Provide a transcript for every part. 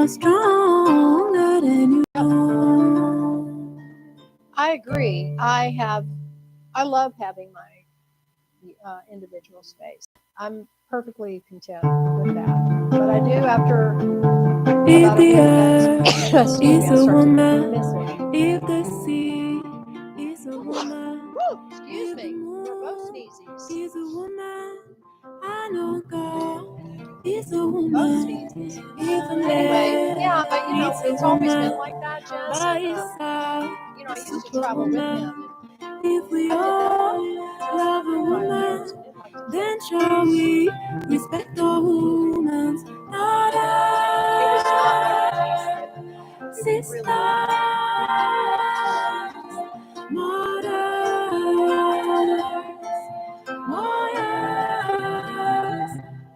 You're stronger than you know. I agree. I love having my individual space. I'm perfectly content with that. But I do after If about a the week, earth excuse me, is I a start to woman, miss it. if the sea is a woman, Woo, excuse me, we're both sneezies. is a woman, I know God is a Both woman. sneezies. If a Anyway, yeah, but you know, man is it's a always been woman, like that, Jess. by And, his side, you know, I a used to travel with superwoman. him. If we I did that all love a 5 woman, years. I did like to then shall we respect a woman's not It was not like the us. T-shirt. It Sisters, really mothers,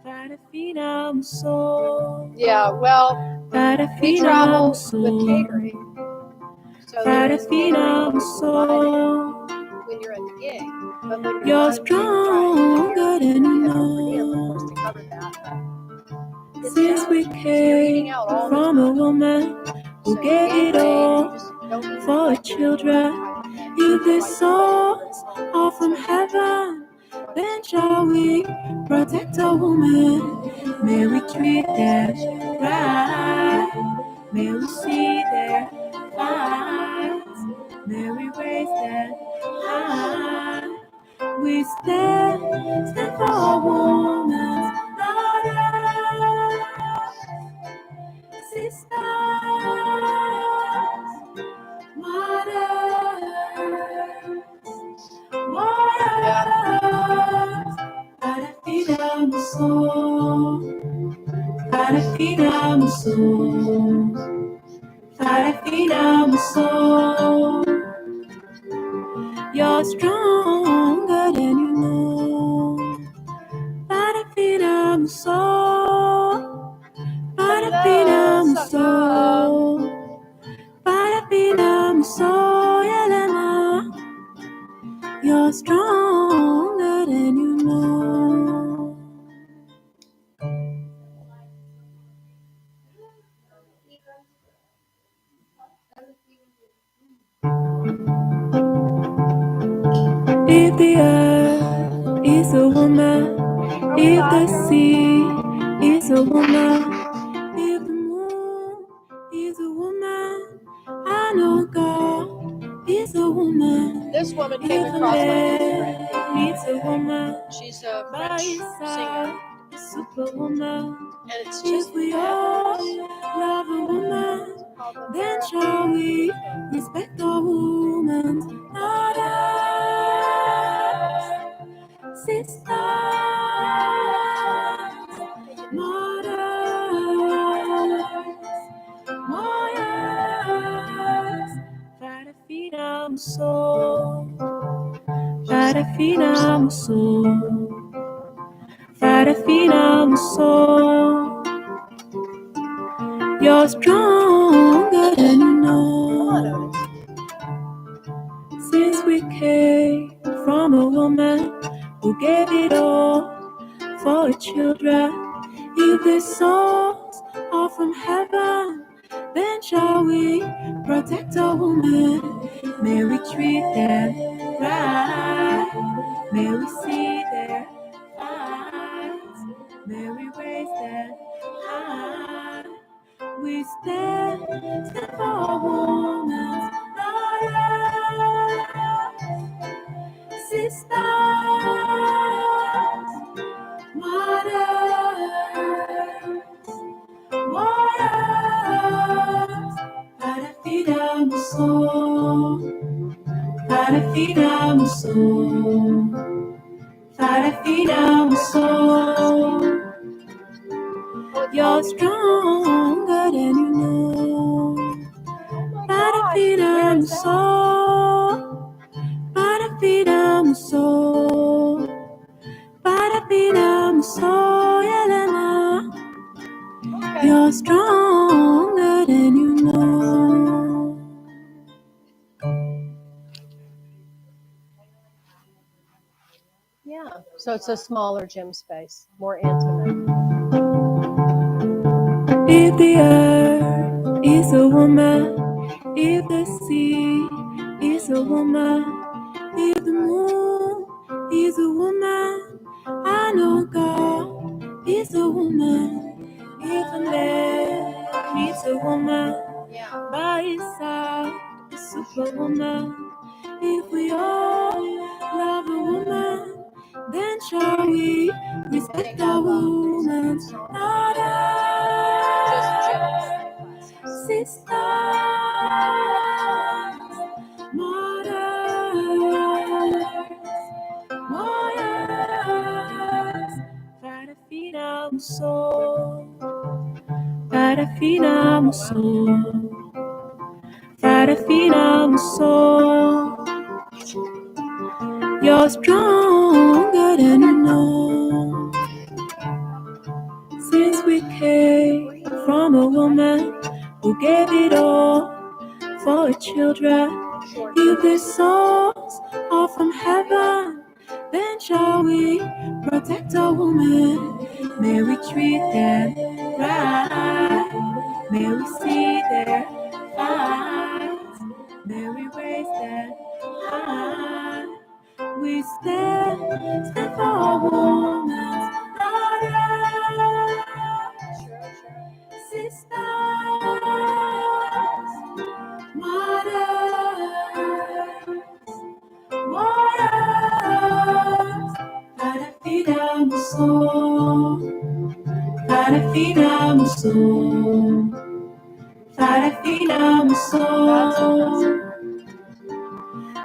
para final soul. Yeah, well, Para we final travel with soul. catering. So there Para is catering final provided soul. when you're at the gig. But when you're You're not at the gig, you try stronger than you you have your per diem, of know. course, to cover that. It's Since we challenging. So you're eating came out all the from a time. woman who So gave you gain it weight, all you just don't eat for like children, you if the like souls are from heaven, then shall we protect a woman? May we treat them right. May we see their fights. May we raise them high. We stand for a woman's daughter, sisters, mothers, warriors. Para feed soul, para feed soul, para feed soul. You're stronger than you know. Para feed soul, para feed soul, para feed soul. Yelena, you're stronger than you know. If the earth is a woman, if the sea is a woman, if the moon is a woman, I know God is a woman. This woman If came a across my man needs a woman, She's a by French his singer, side, a superwoman. and it's If just we all love a woman, then shall we respect a woman's not us. Sisters, mothers, warriors, para final soul, para final soul, para final soul. You're stronger than you know. Since we came from a woman who gave it all for her children, if the souls are from heaven, then shall we protect a woman? May we treat them right. May we see their fights. May we raise them high. We stand for a woman's life. Sisters, mothers, warriors, para feed soul, para feed soul, para feed soul. You're stronger than you know. Para feed soul, para feed soul, para feed soul. Yelena, you're stronger than you know. Yeah, so it's a smaller gym space, more intimate. If the earth a woman, if the sea is a woman, if the moon is a woman, I know God is a woman. If a man needs a woman by his side, a superwoman. If we all love a woman, then shall we respect a woman's mother, sisters, mothers, para final soul, para final soul, para final soul. You're stronger than you know. Since we came from a woman who gave it all for her children, if their souls are from heaven, then shall we protect our women? May we treat them right. May we see their fights. May we raise them high. We stand for a woman's daughters, sisters, mothers, warriors. Para final soul, para final soul, para final soul.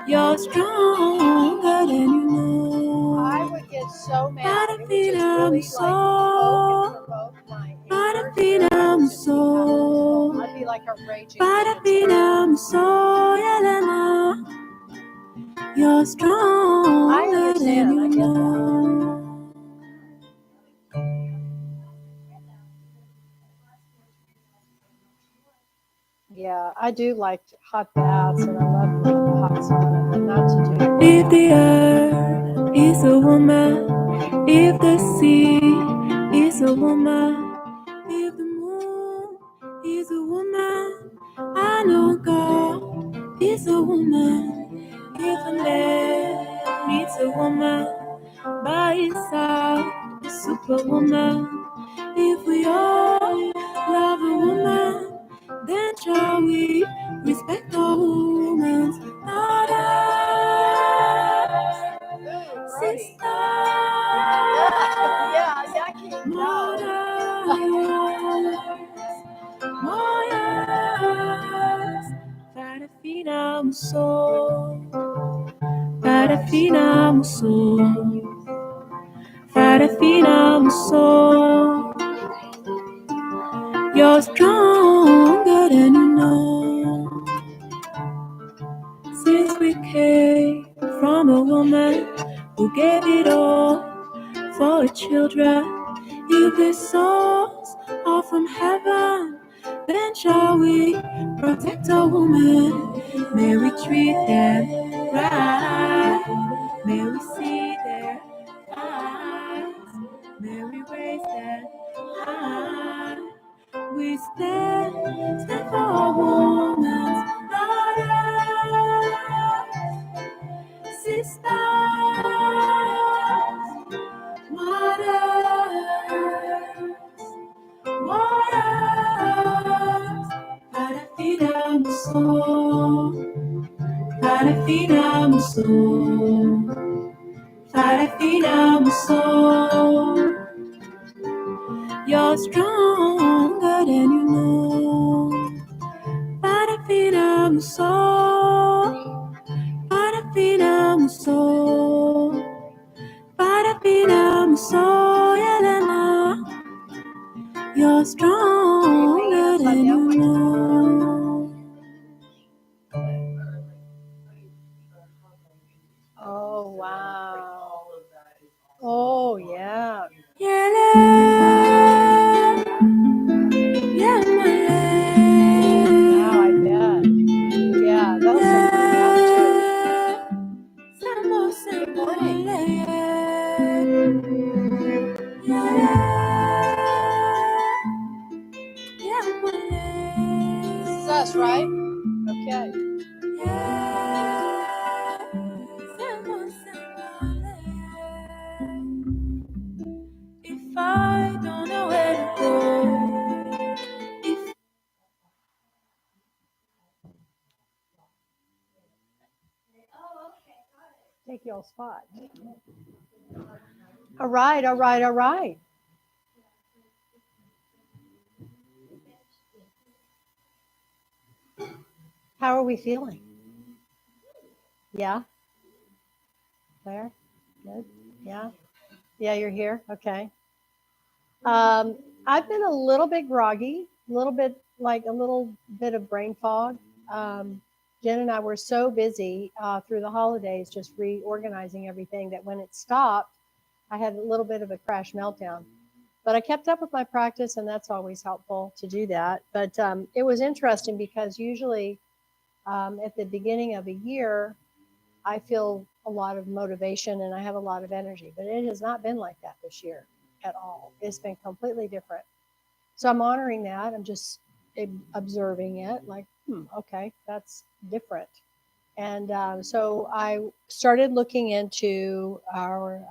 You're stronger than you know. I would get so mad. It would just really provoke my anger. I'd be like a raging. You're stronger than you know. Yeah, I do like hot baths, and I love the hot sauna, but not to do. If the earth is a woman, if the sea is a woman, if the moon is a woman, I know God is a woman. If a man needs a woman by his side, a superwoman. If we all love a woman, then shall we respect a woman's daughters, sisters, mothers, para final soul, para final soul, para final soul. You're stronger than you know. Since we came from a woman who gave it all for her children, if their souls are from heaven, then shall we protect a woman? May we treat them right. May we see their eyes. May we raise them high. We stand for a woman's daughters, sisters, mothers, warriors. Para final soul, para final soul, para final soul. You're stronger than you know. Para final soul, para final soul, para final soul, Yelena. You're stronger than you know. Oh, wow. Oh, yeah. Wow, I bet. Yeah, those are good morning. take y'all's spot. All right, all right, all right. How are we feeling? Yeah? There? Good? Yeah? Yeah, you're here? Okay. I've been a little bit groggy, a little bit of brain fog. Um, Jen and I were so busy through the holidays just reorganizing everything that when it stopped, I had a little bit of a crash meltdown. But I kept up with my practice, and that's always helpful to do that. But it was interesting because usually at the beginning of a year, I feel a lot of motivation and I have a lot of energy, but it has not been like that this year at all. It's been completely different. So I'm honoring that. I'm just observing it like, okay, that's different. And so I started looking into our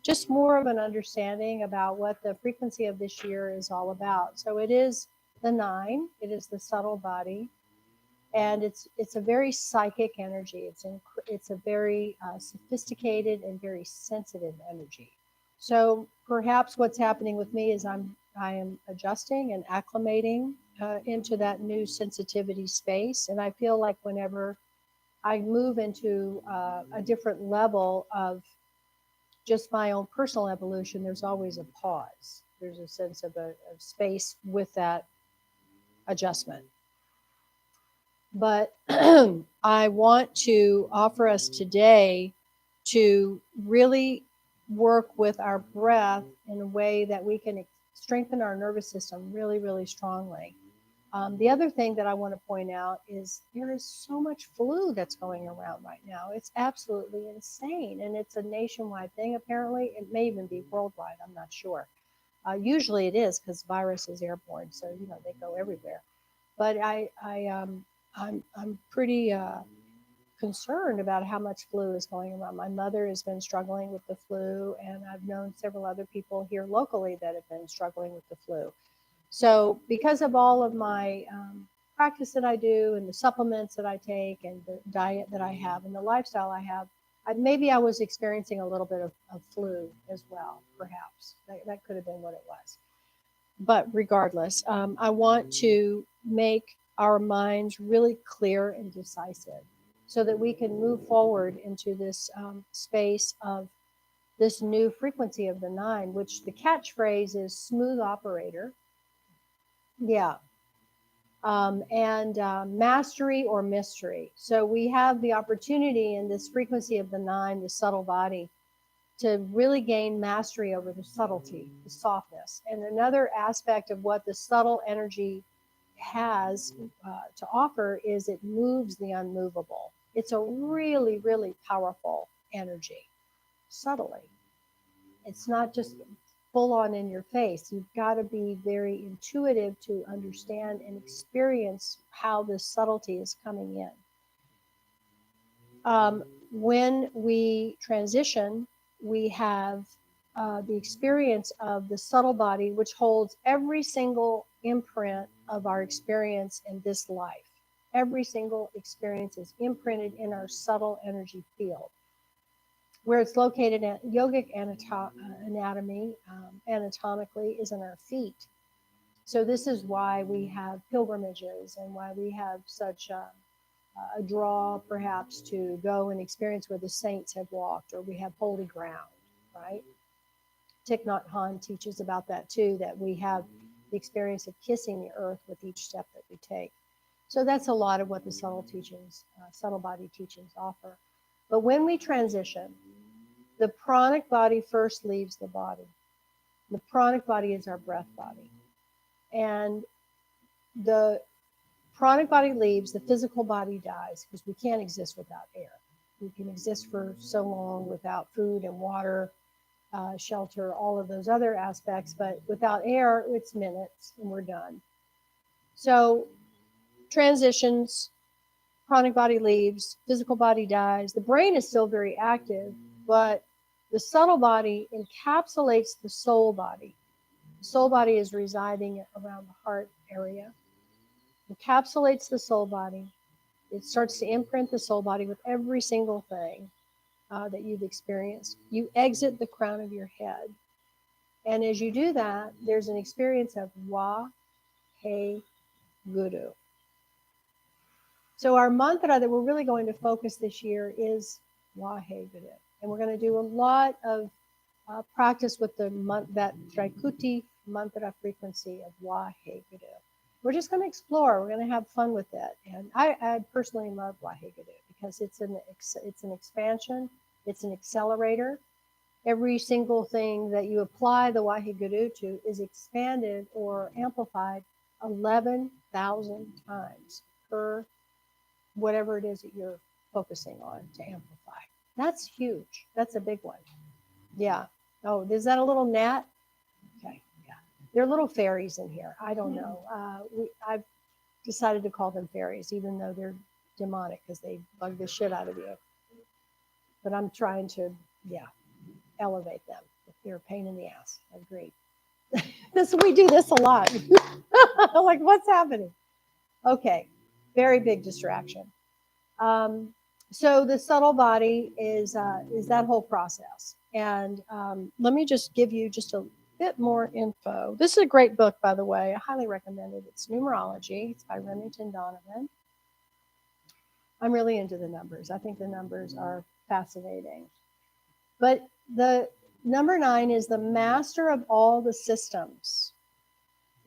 just more of an understanding about what the frequency of this year is all about. So it is the 9, it is the subtle body, and it's a very psychic energy. It's a very sophisticated and very sensitive energy. So perhaps what's happening with me is I am adjusting and acclimating into that new sensitivity space, and I feel like whenever I move into a different level of just my own personal evolution, there's always a pause. There's a sense of a space with that adjustment. But I want to offer us today to really work with our breath in a way that we can strengthen our nervous system really, really strongly. The other thing that I want to point out is there is so much flu that's going around right now. It's absolutely insane. And it's a nationwide thing, apparently. It may even be worldwide. I'm not sure. Usually it is because virus is airborne. So, they go everywhere. But I'm pretty concerned about how much flu is going around. My mother has been struggling with the flu, and I've known several other people here locally that have been struggling with the flu. So, because of all of my practice that I do, and the supplements that I take, and the diet that I have, and the lifestyle I have, maybe I was experiencing a little bit of flu as well, perhaps. That could have been what it was. But regardless, I want to make our minds really clear and decisive so that we can move forward into this space of this new frequency of the 9, which the catchphrase is smooth operator. Yeah. And mastery or mystery. So we have the opportunity in this frequency of the 9, the subtle body, to really gain mastery over the subtlety, the softness. And another aspect of what the subtle energy has to offer is it moves the unmovable. It's a really, really powerful energy, subtly. It's not just full on in your face. You've got to be very intuitive to understand and experience how this subtlety is coming in. When we transition, we have the experience of the subtle body, which holds every single imprint of our experience in this life. Every single experience is imprinted in our subtle energy field. Where it's located at yogic anatomy, anatomically, is in our feet. So this is why we have pilgrimages and why we have such a draw, perhaps, to go and experience where the saints have walked, or we have holy ground, right? Thich Nhat Hanh teaches about that too, that we have the experience of kissing the earth with each step that we take. So that's a lot of what the subtle teachings, subtle body teachings offer. But when we transition, the pranic body first leaves the body. The pranic body is our breath body. And the pranic body leaves, the physical body dies, because we can't exist without air. We can exist for so long without food and water, shelter, all of those other aspects, but without air, it's minutes and we're done. So transitions, pranic body leaves, physical body dies. The brain is still very active, but the subtle body encapsulates the soul body. The soul body is residing around the heart area. Encapsulates the soul body. It starts to imprint the soul body with every single thing. that you've experienced. You exit the crown of your head. And as you do that, there's an experience of Wa He Guru. So our mantra that we're really going to focus this year is Wa He Guru. And we're going to do a lot of practice with that Trikuti mantra frequency of Wa He Guru. We're just going to explore. We're going to have fun with it. And I personally love Wa He Guru because it's an expansion. It's an accelerator. Every single thing that you apply the Wa He Guru to is expanded or amplified 11,000 times per whatever it is that you're focusing on to amplify. That's huge. That's a big one. Yeah. Oh, is that a little gnat? Okay. Yeah. There are little fairies in here. I don't know. I've decided to call them fairies, even though they're demonic because they bug the shit out of you. But I'm trying to, elevate them. They're a pain in the ass. I agree. We do this a lot. Like, what's happening? Okay. Very big distraction. So the subtle body is that whole process. And let me just give you just a bit more info. This is a great book, by the way. I highly recommend it. It's Numerology. It's by Remington Donovan. I'm really into the numbers. I think the numbers are fascinating. But the number 9 is the master of all the systems.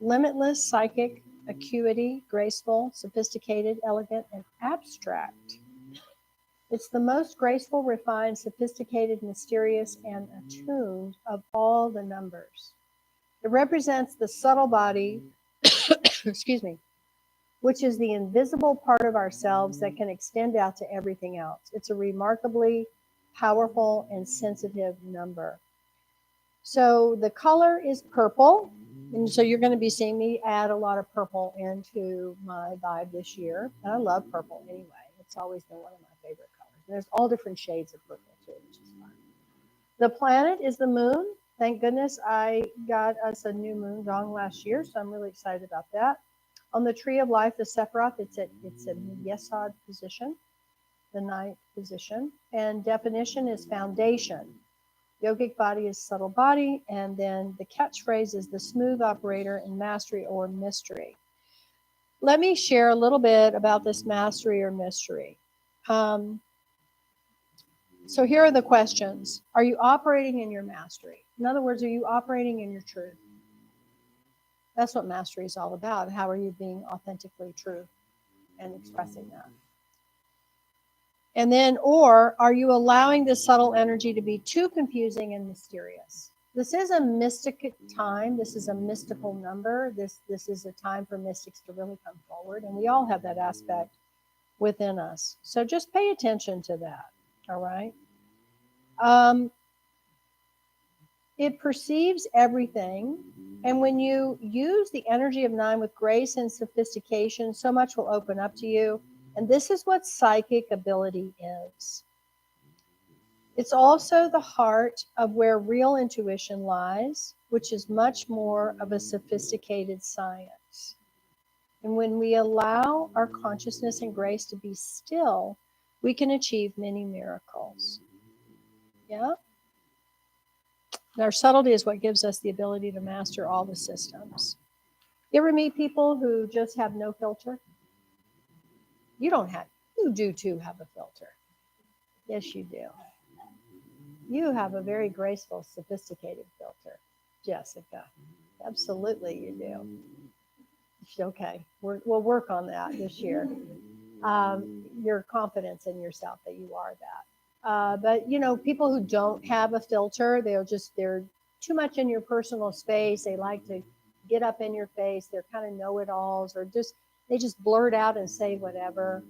Limitless psychic acuity, graceful, sophisticated, elegant, and abstract. It's the most graceful, refined, sophisticated, mysterious, and attuned of all the numbers. It represents the subtle body, excuse me, which is the invisible part of ourselves that can extend out to everything else. It's a remarkably powerful and sensitive number. So the color is purple. And so you're going to be seeing me add a lot of purple into my vibe this year. And I love purple anyway. It's always been one of my favorite colors. And there's all different shades of purple too, which is fun. The planet is the moon. Thank goodness I got us a new moon gong last year, so I'm really excited about that. On the tree of life, the Sephiroth, it's a Yesod position, the 9th position. And definition is foundation. Yogic body is subtle body, and then the catchphrase is the smooth operator in mastery or mystery. Let me share a little bit about this mastery or mystery. So here are the questions. Are you operating in your mastery? In other words, are you operating in your truth? That's what mastery is all about. How are you being authentically true and expressing that? And then, or are you allowing this subtle energy to be too confusing and mysterious? This is a mystic time. This is a mystical number. This is a time for mystics to really come forward. And we all have that aspect within us. So just pay attention to that. All right. It perceives everything. And when you use the energy of 9 with grace and sophistication, so much will open up to you. And this is what psychic ability is. It's also the heart of where real intuition lies, which is much more of a sophisticated science. And when we allow our consciousness and grace to be still, we can achieve many miracles. Yeah? Our subtlety is what gives us the ability to master all the systems. You ever meet people who just have no filter? You do too have a filter. Yes, you do. You have a very graceful, sophisticated filter, Jessica. Absolutely, you do. Okay, we'll work on that this year. Your confidence in yourself that you are that. But people who don't have a filter, they're too much in your personal space. They like to get up in your face. They're kind of know-it-alls, or they just blurt out and say whatever.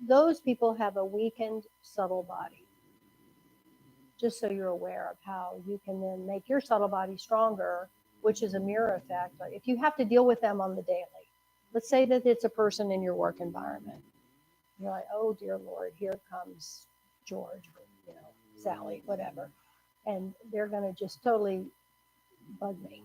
Those people have a weakened, subtle body. Just so you're aware of how you can then make your subtle body stronger, which is a mirror effect. If you have to deal with them on the daily, let's say that it's a person in your work environment. You're like, oh, dear Lord, here comes George, or, Sally, whatever. And they're going to just totally bug me.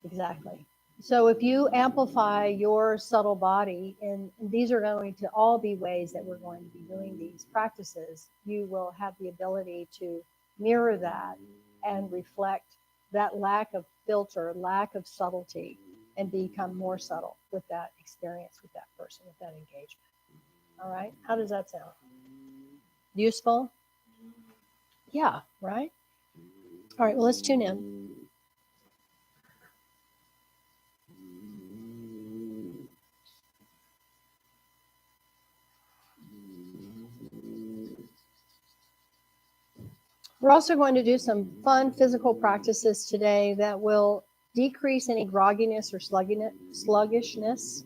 Exactly. So if you amplify your subtle body, and these are going to all be ways that we're going to be doing these practices, you will have the ability to mirror that and reflect that lack of filter, lack of subtlety, and become more subtle with that experience, with that person, with that engagement. All right. How does that sound? Useful? Yeah, right? All right. Well, let's tune in. We're also going to do some fun physical practices today that will decrease any grogginess or sluggishness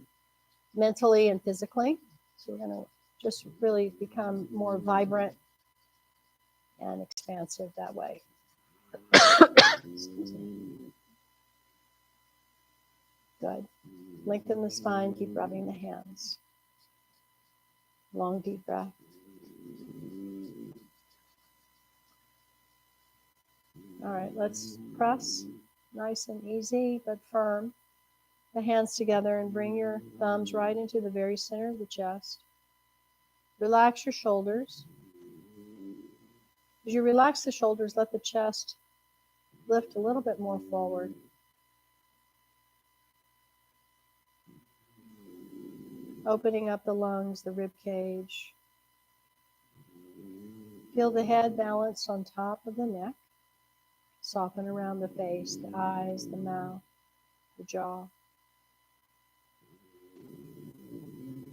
mentally and physically. So we're going to just really become more vibrant and expansive that way. Excuse me. Good. Lengthen the spine, keep rubbing the hands. Long, deep breath. All right, let's press nice and easy but firm the hands together and bring your thumbs right into the very center of the chest. Relax your shoulders. As you relax the shoulders, let the chest lift a little bit more forward. Opening up the lungs, the rib cage. Feel the head balanced on top of the neck. Soften around the face, the eyes, the mouth, the jaw.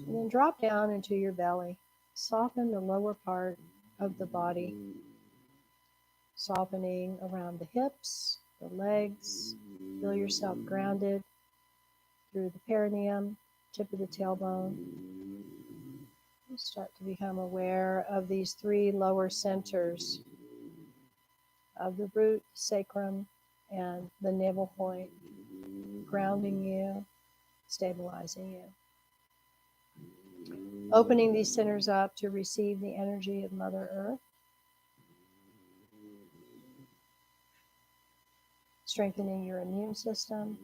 And then drop down into your belly. Soften the lower part of the body. Softening around the hips, the legs. Feel yourself grounded through the perineum, tip of the tailbone. Start to become aware of these three lower centers of the root, sacrum, and the navel point, grounding you, stabilizing you. Opening these centers up to receive the energy of Mother Earth. Strengthening your immune system.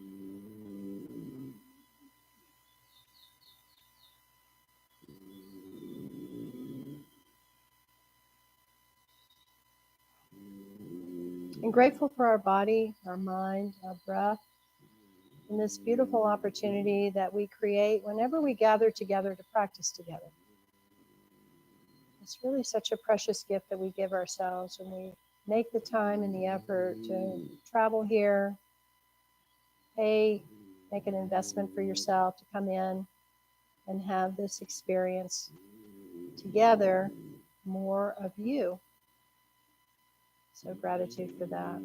And grateful for our body, our mind, our breath, and this beautiful opportunity that we create whenever we gather together to practice together. It's really such a precious gift that we give ourselves when we make the time and the effort to travel here, make an investment for yourself to come in and have this experience together, more of you. So gratitude for that.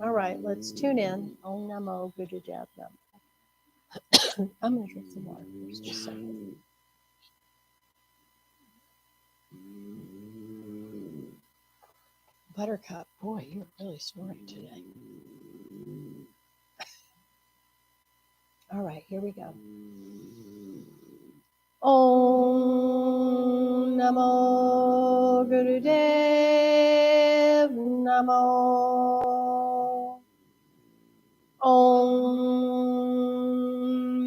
All right, let's tune in. Om Namo Buddhaya Namo. I'm going to drink some water first, just a second. Buttercup, boy, you're really snoring today. All right, here we go. Om Namo Gurudev Namo. Om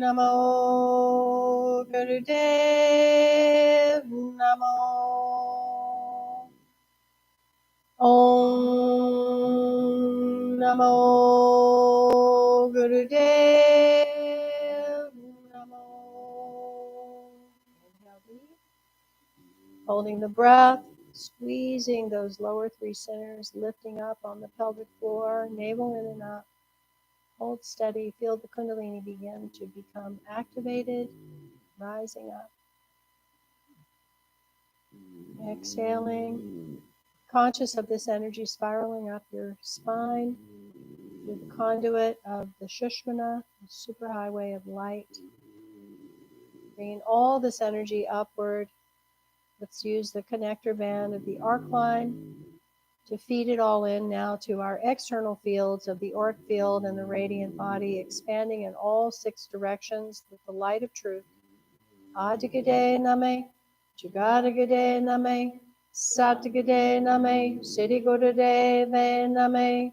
Namo Gurudev Namo. Om Namo Gurudev Namo. Holding the breath, squeezing those lower three centers, lifting up on the pelvic floor, navel in and up. Hold steady, feel the Kundalini begin to become activated, rising up. Exhaling, conscious of this energy spiraling up your spine through the conduit of the Shushmana, the superhighway of light. Bringing all this energy upward. Let's use the connector band of the arc line to feed it all in now to our external fields of the auric field and the radiant body, expanding in all six directions with the light of truth. Adigade Name, Jugadagade Name, Satagade Name, Siddhigodade Name,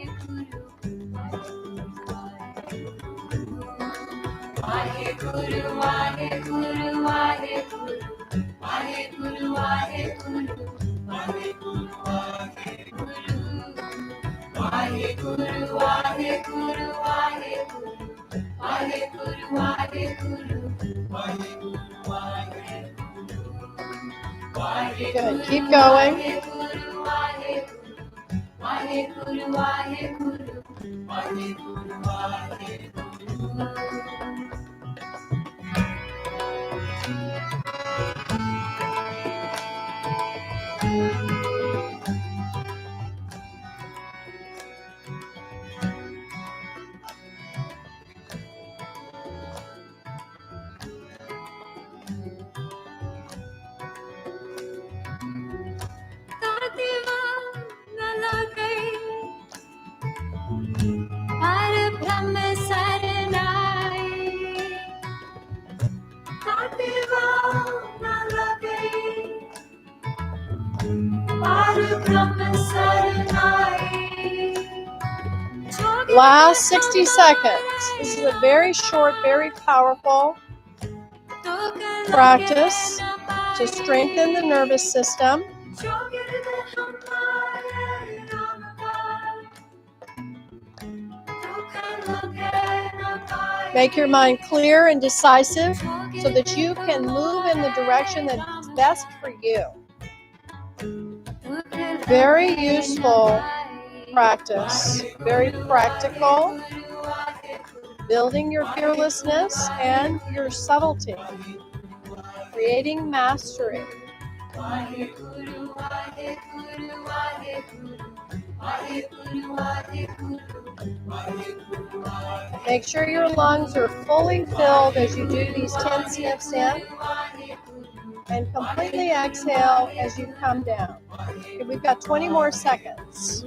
Good. Keep going. Last 60 seconds. This is a very short, very powerful practice to strengthen the nervous system. Make your mind clear and decisive so that you can move in the direction that's best for you. Very useful practice, very practical, building your fearlessness and your subtlety, creating mastery. Make sure your lungs are fully filled as you do these 10 sniffs in, and completely exhale as you come down. Okay, we've got 20 more seconds.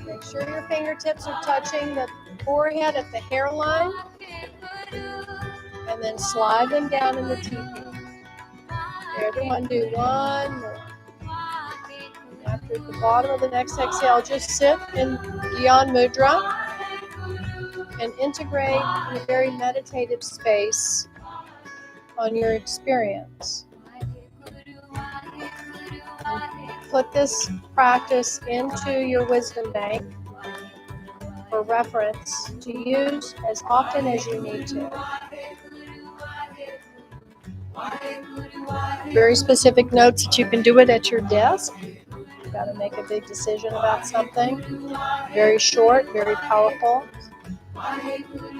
Make sure your fingertips are touching the forehead at the hairline, and then slide them down in the teepee. Everyone do one more. After the bottom of the next exhale, just sit in Gyan Mudra and integrate in a very meditative space on your experience. Put this practice into your wisdom bank for reference to use as often as you need to. Very specific notes that you can do it at your desk. You've got to make a big decision about something. Very short, very powerful.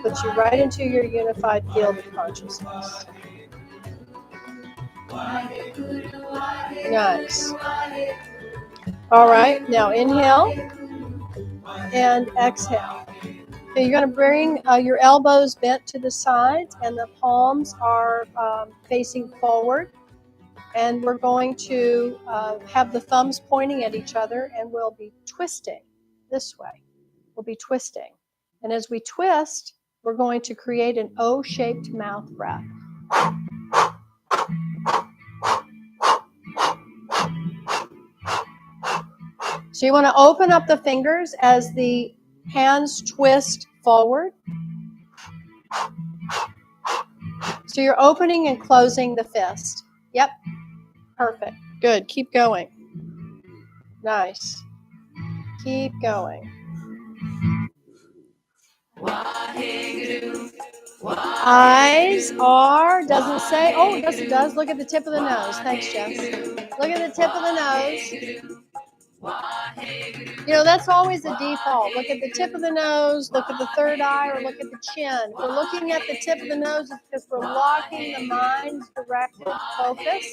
Puts you right into your unified field of consciousness. Nice. All right, now inhale and exhale. Okay, you're going to bring your elbows bent to the sides and the palms are facing forward. And we're going to have the thumbs pointing at each other, and we'll be twisting this way. We'll be twisting. And as we twist, we're going to create an O-shaped mouth breath. So you want to open up the fingers as the hands twist forward. So you're opening and closing the fist. Yep. Perfect. Good. Keep going. Nice. Keep going. Eyes are, doesn't say, oh, yes it does. Look at the tip of the nose. Thanks, Jess. Look at the tip of the nose. You know, that's always the default. Look at the tip of the nose, look at the third eye, or look at the chin. If we're looking at the tip of the nose, it's because we're locking the mind's directed focus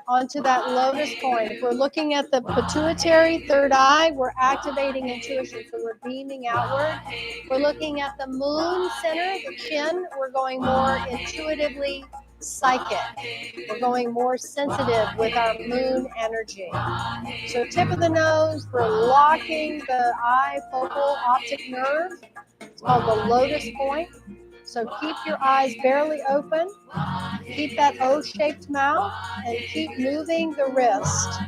onto that lotus point. If we're looking at the pituitary third eye, we're activating intuition, so we're beaming outward. We're looking at the moon center, the chin, we're going more intuitively psychic. We're going more sensitive with our moon energy. So tip of the nose, we're locking the eye focal optic nerve. It's called the lotus point. So keep your eyes barely open. Keep that O-shaped mouth and keep moving the wrist.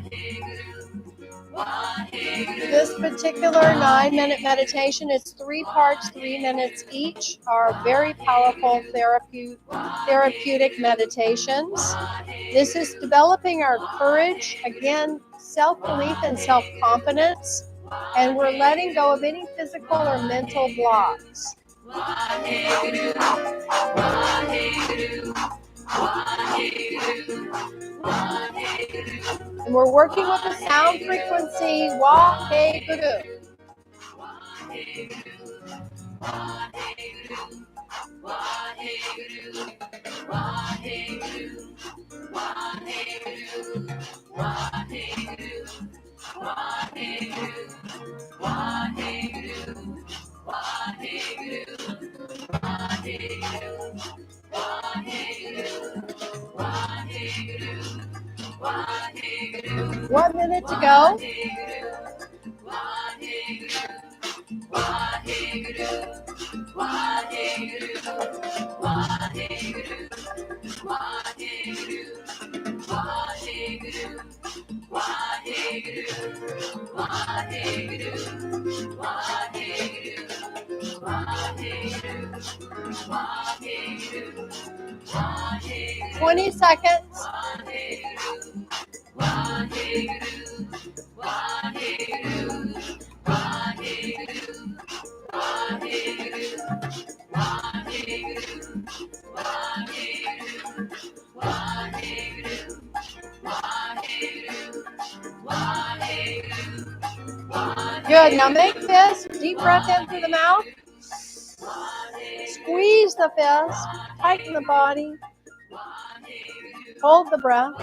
This particular 9-minute meditation, it's 3 parts, 3 minutes each, are very powerful therapeutic meditations. This is developing our courage, again, self-belief and self-confidence, and we're letting go of any physical or mental blocks. And we're working with the sound frequency Waheguru. One minute to go. "20 seconds. Good. Now make fists. Deep breath in through the mouth. Squeeze the fist. Tighten the body. Hold the breath.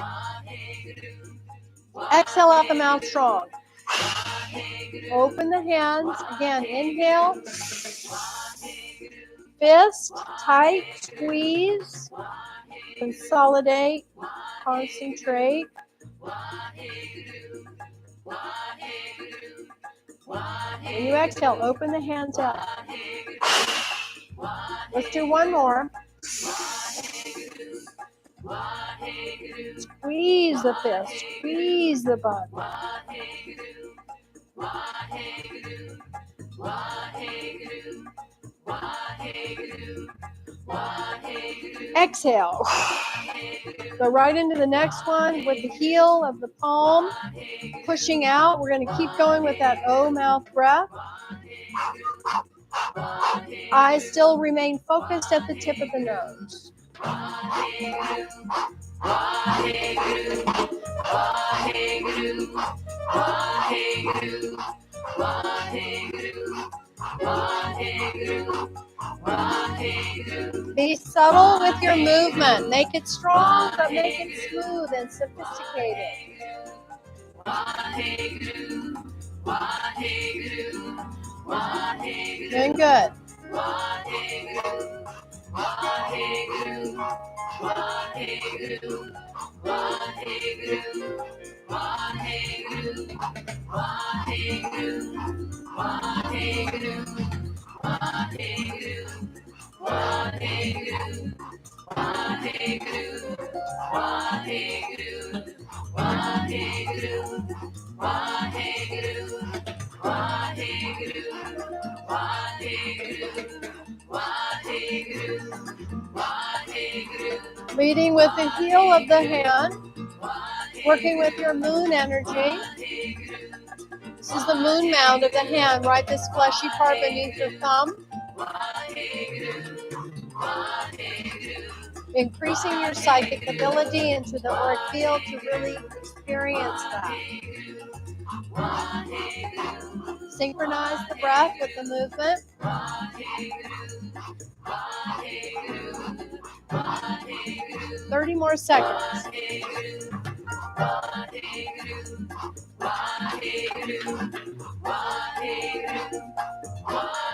Exhale out the mouth strong. Open the hands. Again, inhale. Fist, tight, squeeze. Consolidate. Concentrate. When you exhale, open the hands up. Let's do one more. Squeeze the fist, squeeze the body. Exhale. Go right into the next one with the heel of the palm pushing out. We're going to keep going with that O mouth breath. Eyes still remain focused at the tip of the nose. Be subtle with your movement. Make it strong, but make it smooth and sophisticated. Doing good. Leading with the heel of the hand, working with your moon energy. This is the moon mound of the hand, right? This fleshy part beneath your thumb. Increasing your psychic ability into the auric field to really experience that. Synchronize the breath with the movement. 30 more seconds.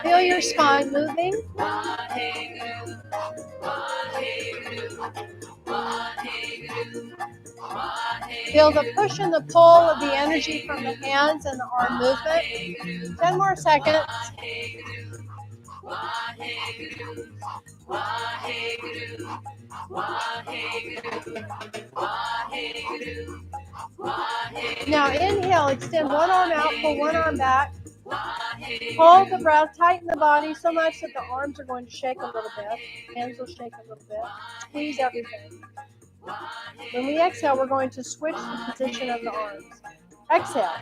Feel your spine moving. Feel the push and the pull of the energy from the hands and the arm movement. 10 more seconds. Now inhale, extend one arm out, pull one arm back. Hold the breath, tighten the body so much that the arms are going to shake a little bit. Hands will shake a little bit. Squeeze everything. When we exhale, we're going to switch the position of the arms. Exhale.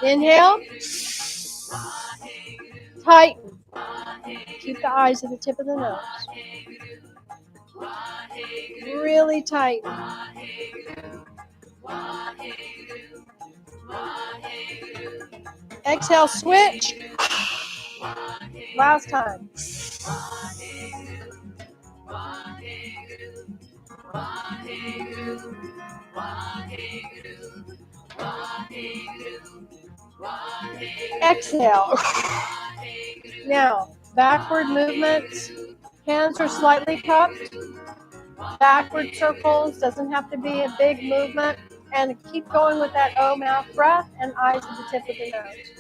Inhale. Tighten. Keep the eyes at the tip of the nose. Really tighten. Exhale, switch. Last time. Exhale. Now, backward movements. Hands are slightly cupped. Backward circles. Doesn't have to be a big movement. And keep going with that O mouth breath and eyes at the tip of the nose.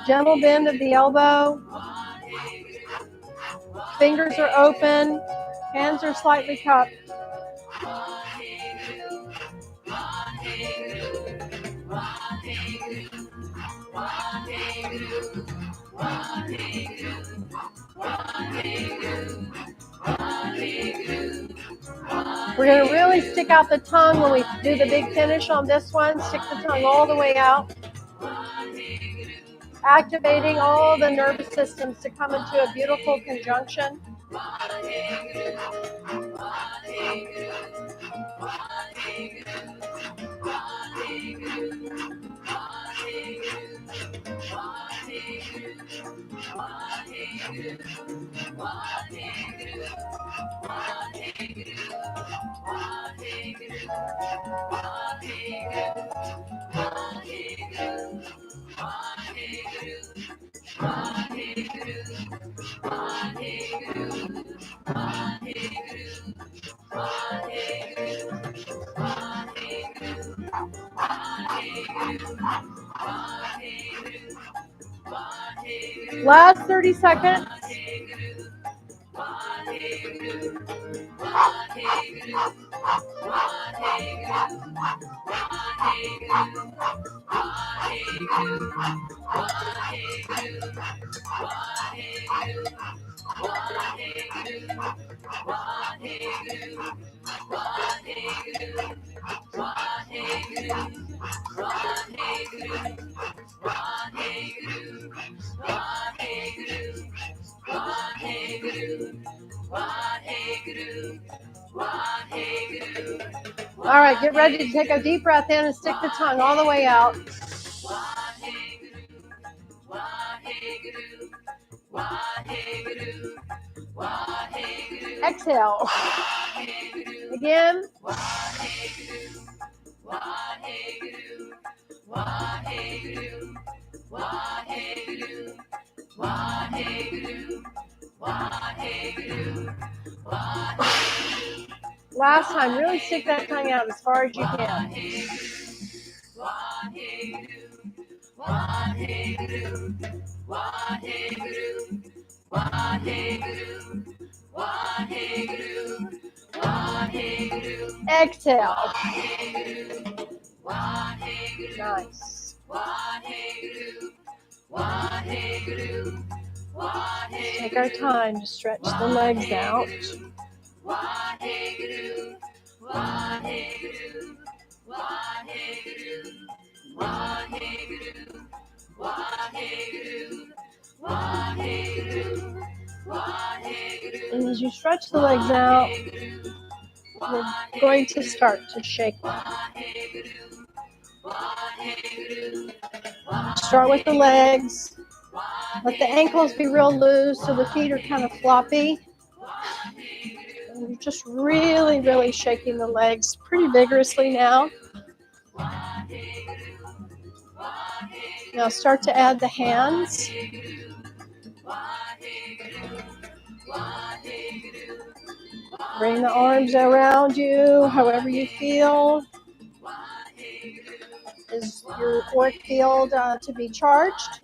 Gentle bend of the elbow. Fingers are open. Hands are slightly cupped. We're going to really stick out the tongue when we do the big finish on this one. Stick the tongue all the way out. Activating all the nervous systems to come into a beautiful conjunction. Last 30 seconds. All right, get ready to take a deep breath in and stick the tongue all the way out. Exhale. Again. Last time, really stick that tongue out as far as you can. Exhale. Nice. Take our time to stretch the legs out. And as you stretch the legs out, we're going to start to shake them. Start with the legs. Let the ankles be real loose so the feet are kind of floppy. And you're just really, really shaking the legs pretty vigorously now. Now start to add the hands. Bring the arms around you, however you feel. Is your auric field to be charged?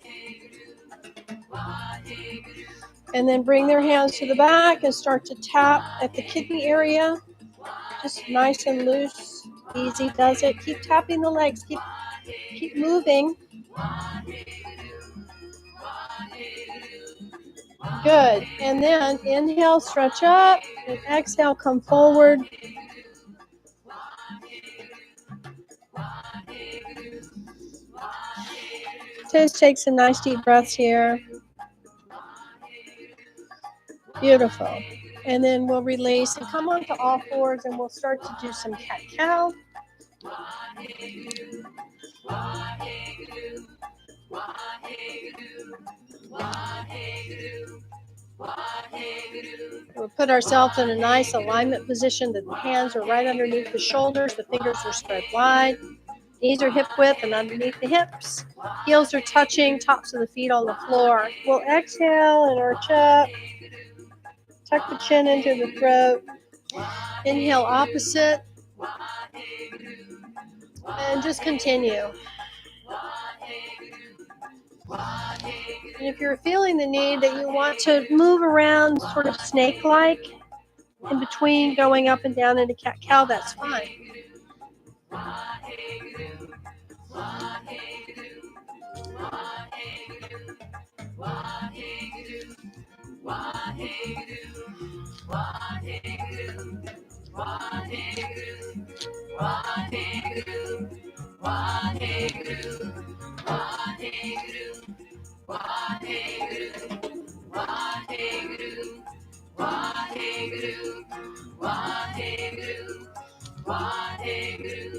And then bring their hands to the back and start to tap at the kidney area. Just nice and loose. Easy does it. Keep tapping the legs. Keep moving. Good. And then inhale, stretch up, and exhale, come forward. Just take some nice deep breaths here. Beautiful. And then we'll release and come onto all fours, and we'll start to do some cat-cow. We'll put ourselves in a nice alignment position. The hands are right underneath the shoulders. The fingers are spread wide. Knees are hip width and underneath the hips. Heels are touching, tops of the feet on the floor. We'll exhale and arch up. Tuck the chin into the throat. Inhale opposite. And just continue. And if you're feeling the need that you want to move around sort of snake-like in between going up and down into cat-cow, that's fine.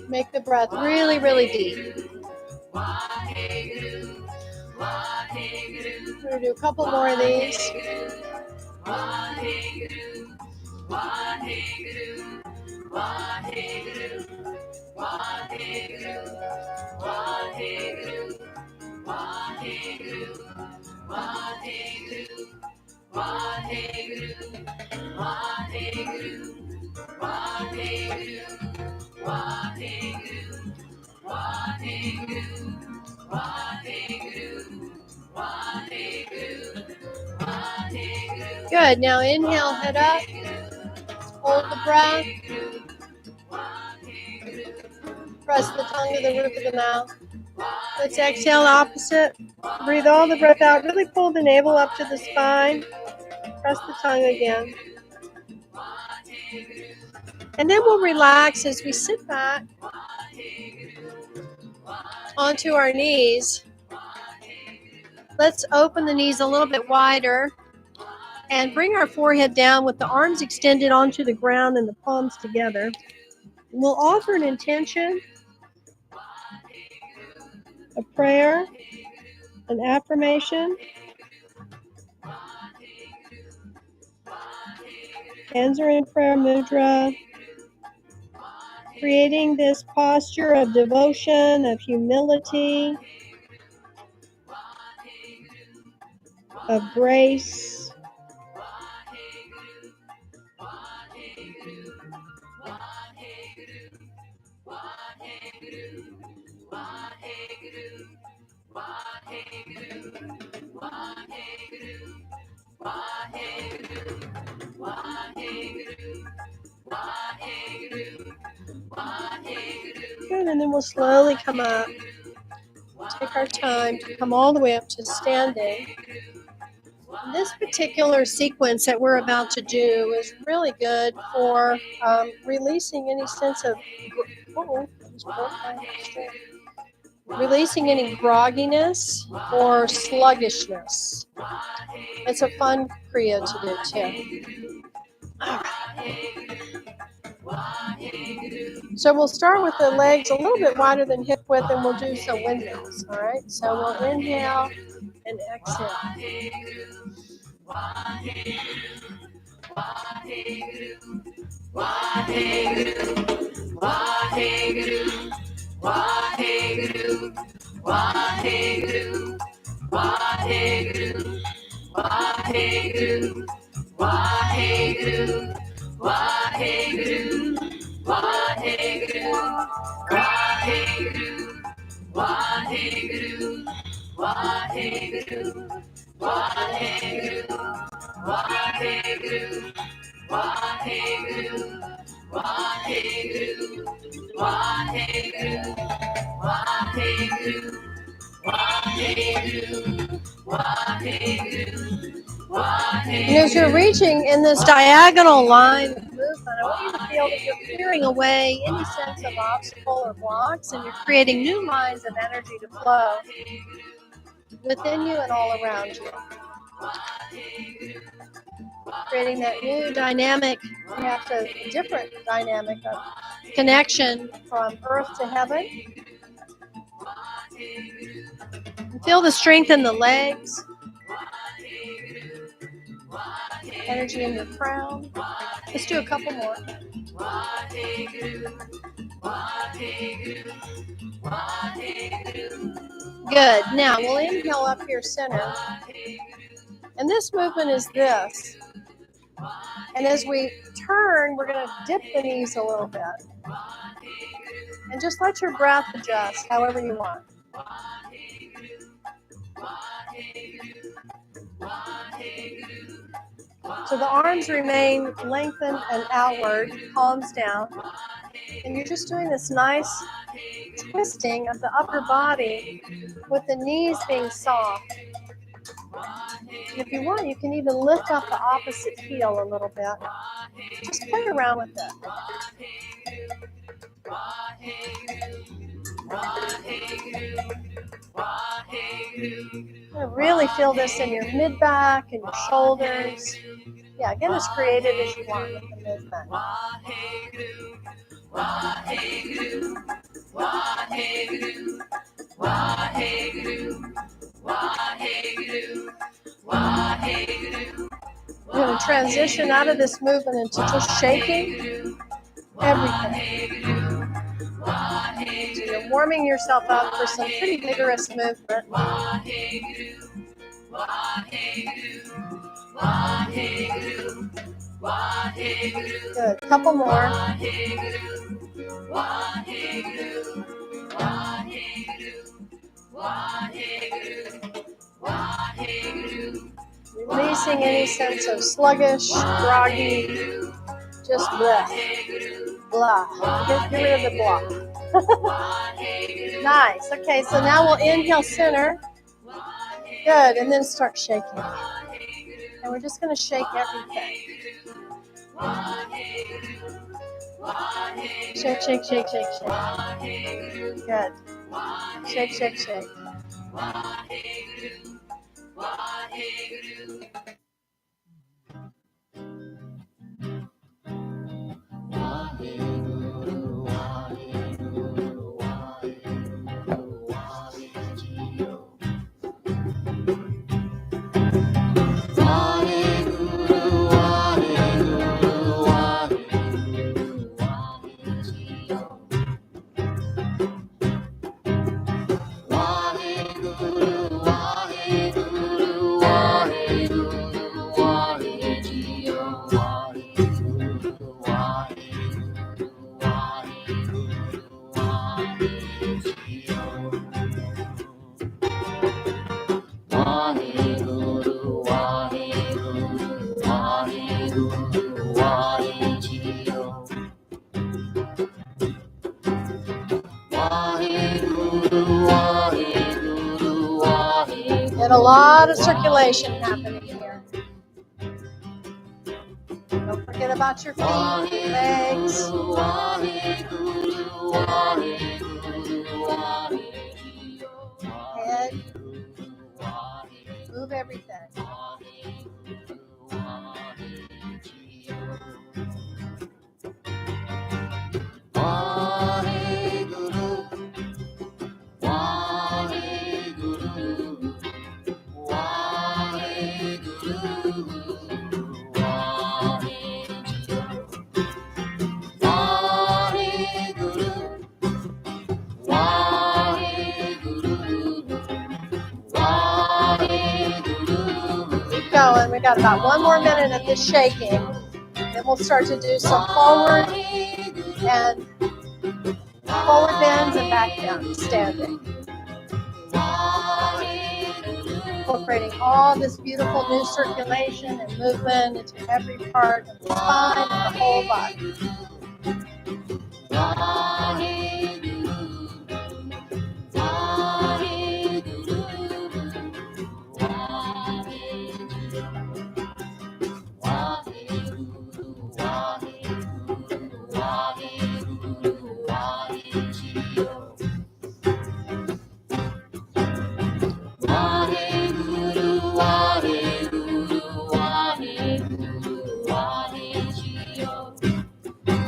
Make the breath really, really deep. We're going to do a couple more of these. Good. Now inhale, head up. Hold the breath. Press the tongue to the roof of the mouth. Let's exhale opposite. Breathe all the breath out. Really pull the navel up to the spine. Press the tongue again. And then we'll relax as we sit back onto our knees. Let's open the knees a little bit wider and bring our forehead down with the arms extended onto the ground and the palms together. We'll offer an intention, a prayer, an affirmation. Hands are in prayer mudra, creating this posture of devotion, of humility, of grace. Good, and then we'll slowly come up. Take our time to come all the way up to standing. This particular sequence that we're about to do is really good for releasing any sense of releasing any grogginess or sluggishness. It's a fun Kriya to do too. All right. So we'll start with the legs a little bit wider than hip width, and we'll do some windmills. All right. So we'll inhale and exhale. Waheguru, Waheguru, Waheguru, Waheguru, Waheguru, Waheguru, Waheguru, Waheguru, Waheguru, Waheguru, Waheguru, Waheguru, Waheguru, Waheguru, And as you're reaching in this diagonal line of movement, I want you to feel that you're clearing away any sense of obstacle or blocks, and you're creating new lines of energy to flow within you and all around you. Creating that new dynamic, perhaps a different dynamic of connection from earth to heaven. And feel the strength in the legs. Energy in your crown. Let's do a couple more. Good. Now we'll inhale up here center. And this movement is this. And as we turn, we're going to dip the knees a little bit. And just let your breath adjust however you want. So the arms remain lengthened and outward, palms down. And you're just doing this nice twisting of the upper body with the knees being soft. And if you want, you can even lift up the opposite heel a little bit. Just play around with it. I really feel this in your mid-back and your shoulders. Yeah, get as creative as you want with the movement. We're going to transition out of this movement into just shaking everything. So you're warming yourself up for some pretty vigorous movement. Good. Couple more. Releasing any sense of sluggish, groggy, just blah. Blah. Get rid of the blah. Nice. Okay, so now we'll inhale center. Good, and then start shaking. And we're just going to shake everything. Shake, shake, shake, shake, shake. Good. Shake, shake, shake. Get a lot of circulation happening here. Don't forget about your feet, legs. Head. Move everything. going. We got about 1 more minute of this shaking. Then we'll start to do some forward and forward bends and back down, standing. Incorporating all this beautiful new circulation and movement into every part of the spine and the whole body.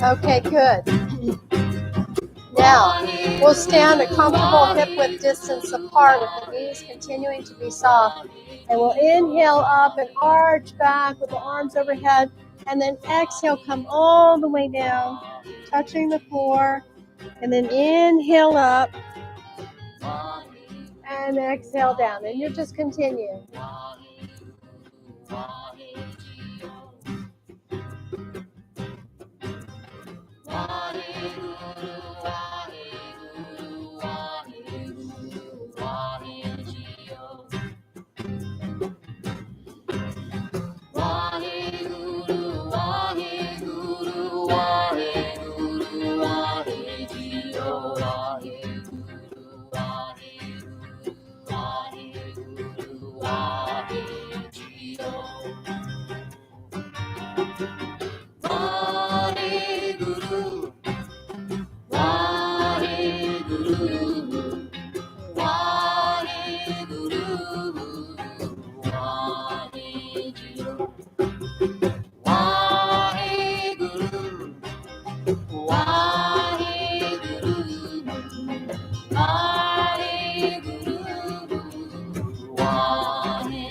Okay, good. Now, we'll stand a comfortable hip-width distance apart with the knees continuing to be soft. And we'll inhale up and arch back with the arms overhead. And then exhale, come all the way down, touching the floor. And then inhale up. And exhale down. And you just continue.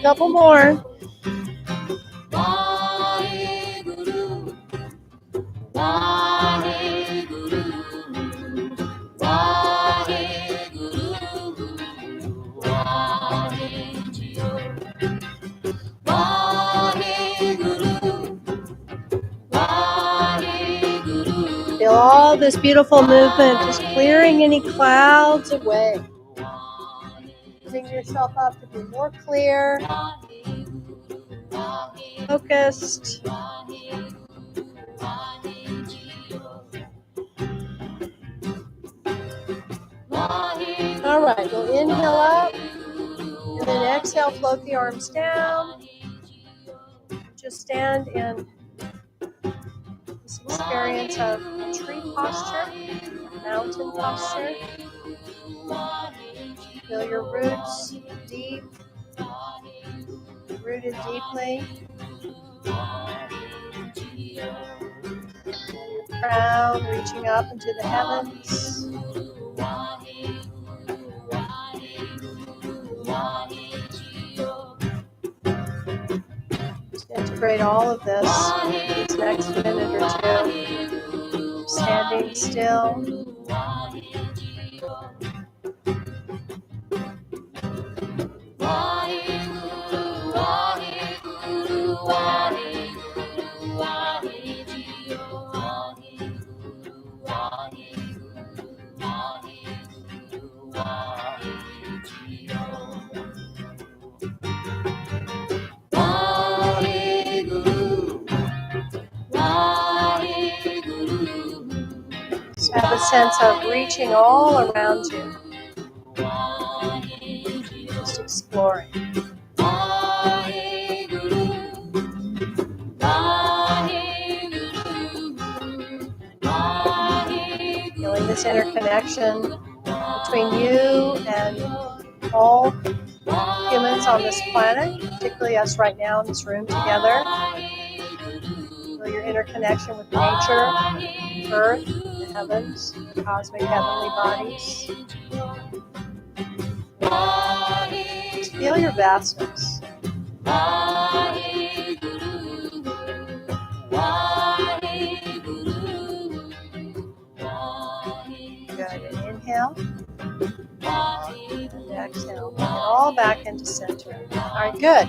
Couple more. Feel all this beautiful movement, just clearing any clouds away. Opening yourself up to be more clear, focused. All right, we'll inhale up, and then exhale, float the arms down. Just stand in this experience of a tree posture, a mountain posture. Feel your roots deep, rooted deeply. Your crown reaching up into the heavens. To integrate all of this next minute or two. Standing still. Just have a sense of reaching all around you. Just exploring. Feeling this interconnection between you and all humans on this planet, particularly us right now in this room together. Feel your interconnection with nature, earth, the heavens, the cosmic heavenly bodies. Just feel your vastness. Good. And inhale. And exhale. Bring it all back into center. All right, good.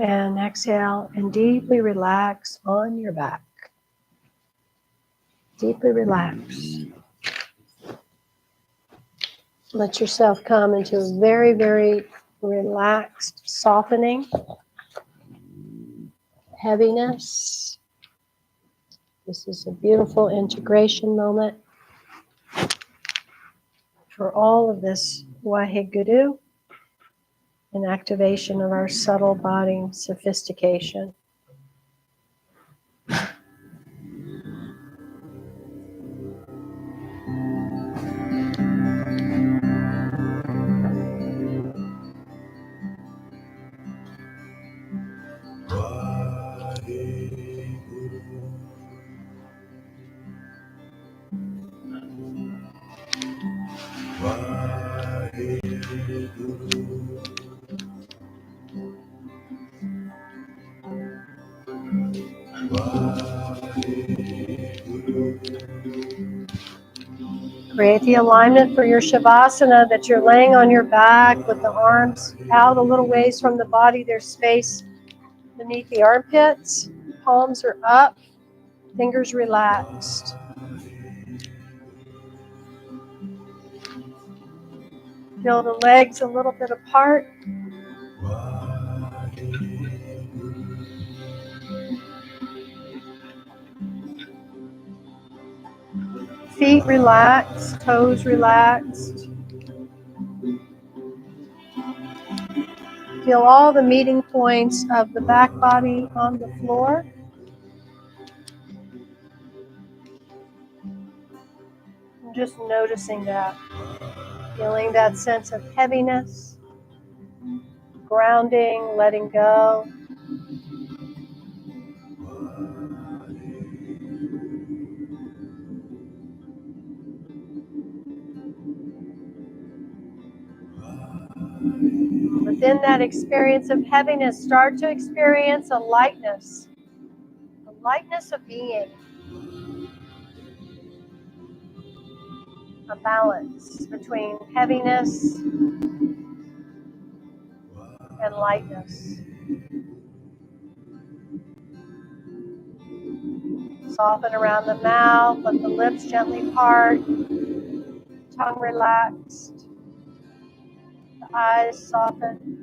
And exhale and deeply relax on your back. Deeply relax. Let yourself come into a very, very relaxed softening, heaviness. This is a beautiful integration moment for all of this Waheguru, an activation of our subtle body sophistication. Create the alignment for your Shavasana, that you're laying on your back with the arms out a little ways from the body. There's space beneath the armpits. Palms are up, fingers relaxed. Feel the legs a little bit apart. Feet relaxed, toes relaxed. Feel all the meeting points of the back body on the floor. And just noticing that. Feeling that sense of heaviness, grounding, letting go. Within that experience of heaviness, start to experience a lightness of being, a balance between heaviness and lightness. Soften around the mouth, let the lips gently part, tongue relaxed, the eyes soften.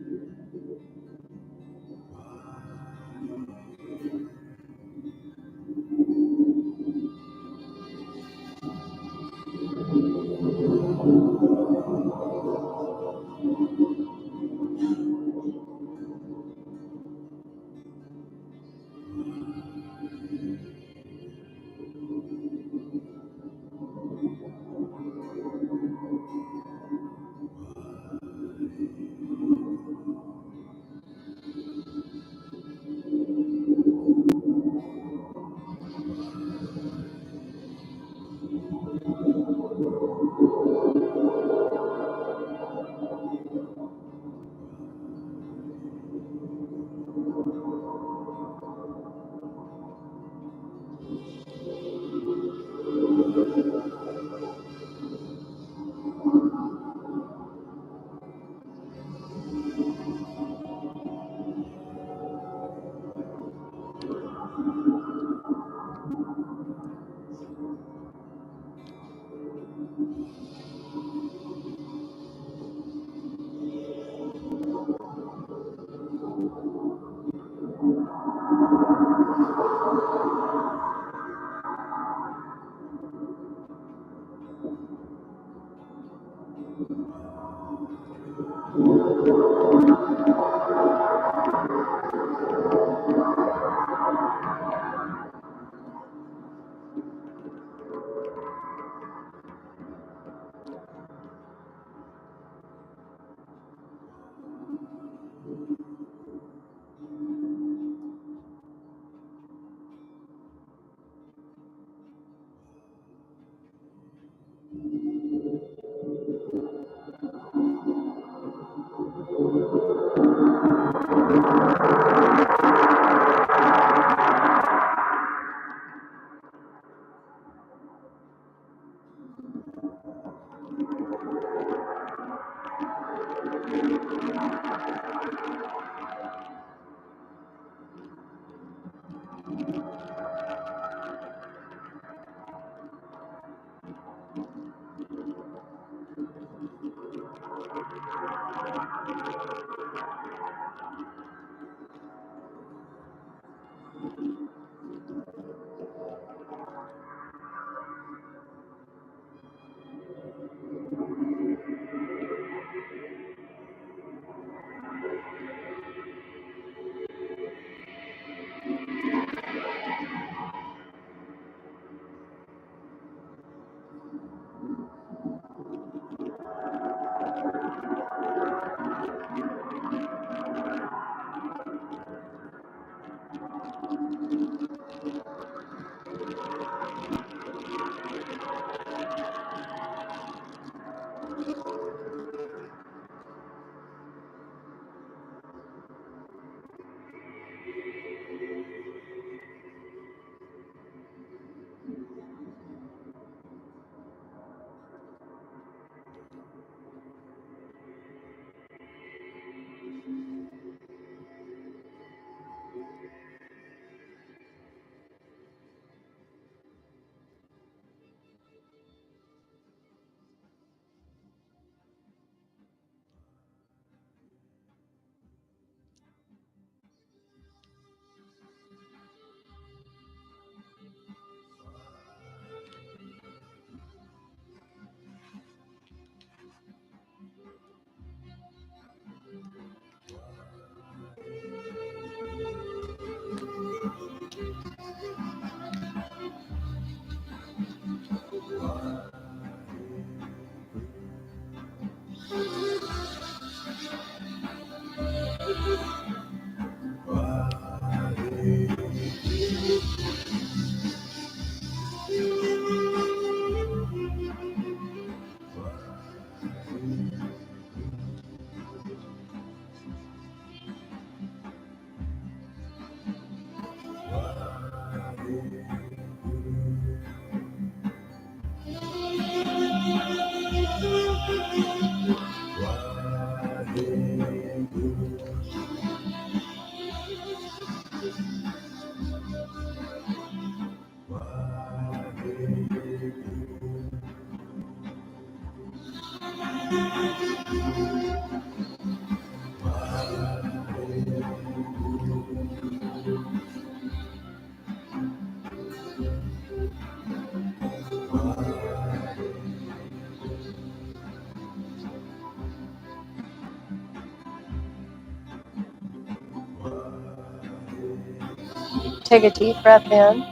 Take a deep breath in.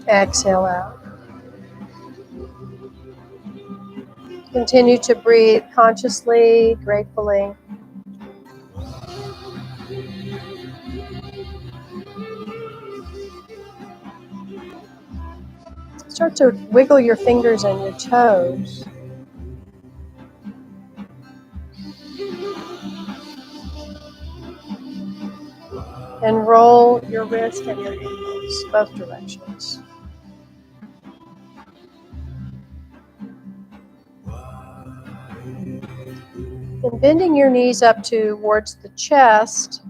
Exhale out. Continue to breathe consciously, gratefully. Start to wiggle your fingers and your toes. And roll your wrist and your ankles, both directions. And bending your knees up towards the chest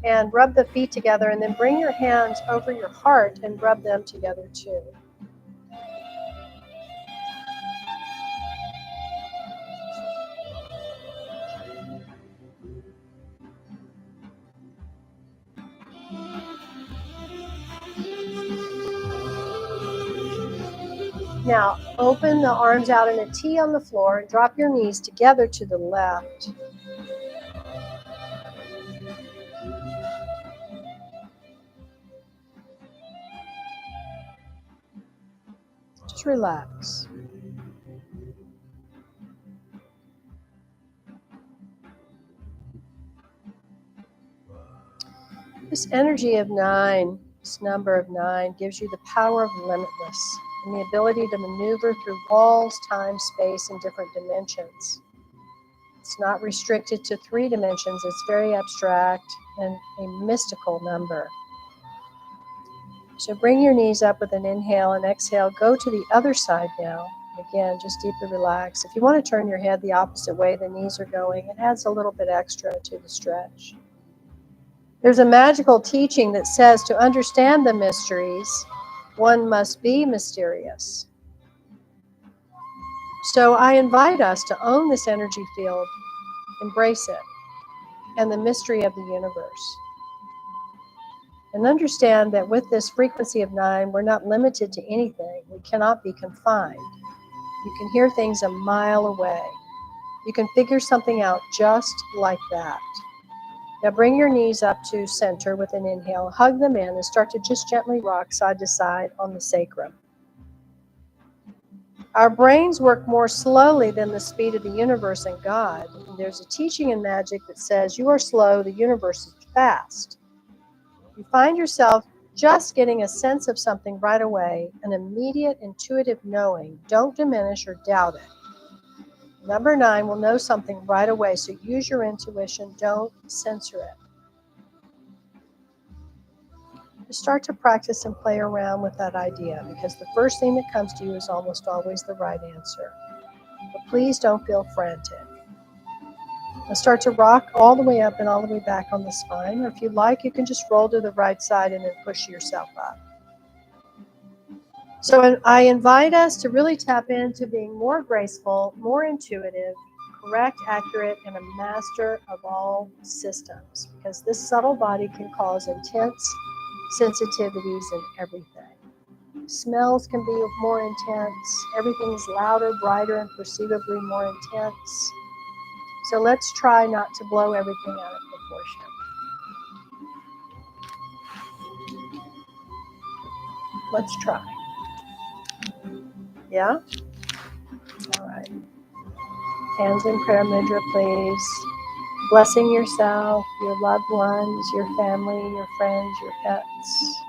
and rub the feet together, and then bring your hands over your heart and rub them together too. Now, open the arms out in a T on the floor and drop your knees together to the left. Just relax. This energy of 9, this number of 9, gives you the power of limitless and the ability to maneuver through walls, time, space, and different dimensions. It's not restricted to 3 dimensions. It's very abstract and a mystical number. So bring your knees up with an inhale and exhale. Go to the other side now. Again, just deeply relax. If you want to turn your head the opposite way the knees are going, it adds a little bit extra to the stretch. There's a magical teaching that says to understand the mysteries, one must be mysterious. So I invite us to own this energy field, embrace it, and the mystery of the universe. And understand that with this frequency of 9, we're not limited to anything. We cannot be confined. You can hear things a mile away. You can figure something out just like that. Now bring your knees up to center with an inhale, hug them in, and start to just gently rock side to side on the sacrum. Our brains work more slowly than the speed of the universe and God. And there's a teaching in magic that says you are slow, the universe is fast. You find yourself just getting a sense of something right away, an immediate intuitive knowing. Don't diminish or doubt it. Number 9 will know something right away, so use your intuition. Don't censor it. Just start to practice and play around with that idea, because the first thing that comes to you is almost always the right answer. But please don't feel frantic. Now start to rock all the way up and all the way back on the spine, or if you like, you can just roll to the right side and then push yourself up. So I invite us to really tap into being more graceful, more intuitive, correct, accurate, and a master of all systems, because this subtle body can cause intense sensitivities in everything. Smells can be more intense. Everything's louder, brighter, and perceivably more intense. So let's try not to blow everything out of proportion. Let's try. Yeah? All right. Hands in prayer mudra, please. Blessing yourself, your loved ones, your family, your friends, your pets.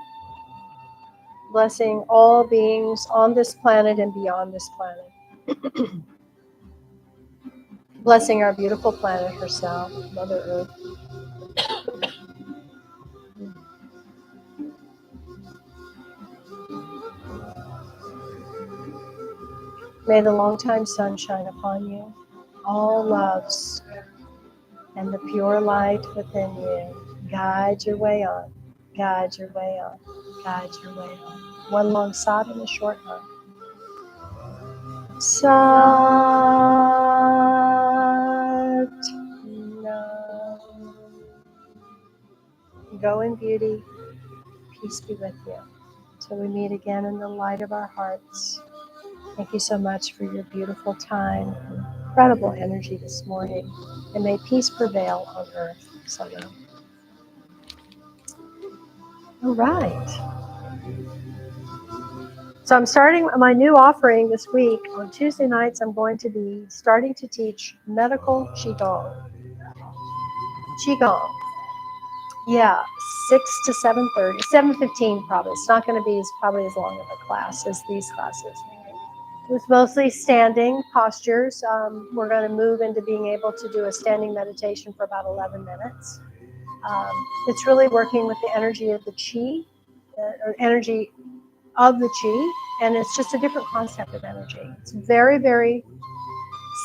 Blessing all beings on this planet and beyond this planet. Blessing our beautiful planet herself, Mother Earth. May the longtime sun shine upon you. All loves and the pure light within you guide your way on, guide your way on, guide your way on. One long sob and a short hug. Sat Nam. Go in beauty. Peace be with you. Till we meet again in the light of our hearts. Thank you so much for your beautiful time, incredible energy this morning, and may peace prevail on earth. Salam. All right. So I'm starting my new offering this week. On Tuesday nights, I'm going to be starting to teach medical Qigong. Qigong. Yeah, 6 to 7:30, 7:15 probably. It's not going to be probably as long of a class as these classes. It's mostly standing postures. We're going to move into being able to do a standing meditation for about 11 minutes. It's really working with the energy of the Qi, or energy of the Qi, and it's just a different concept of energy. It's very, very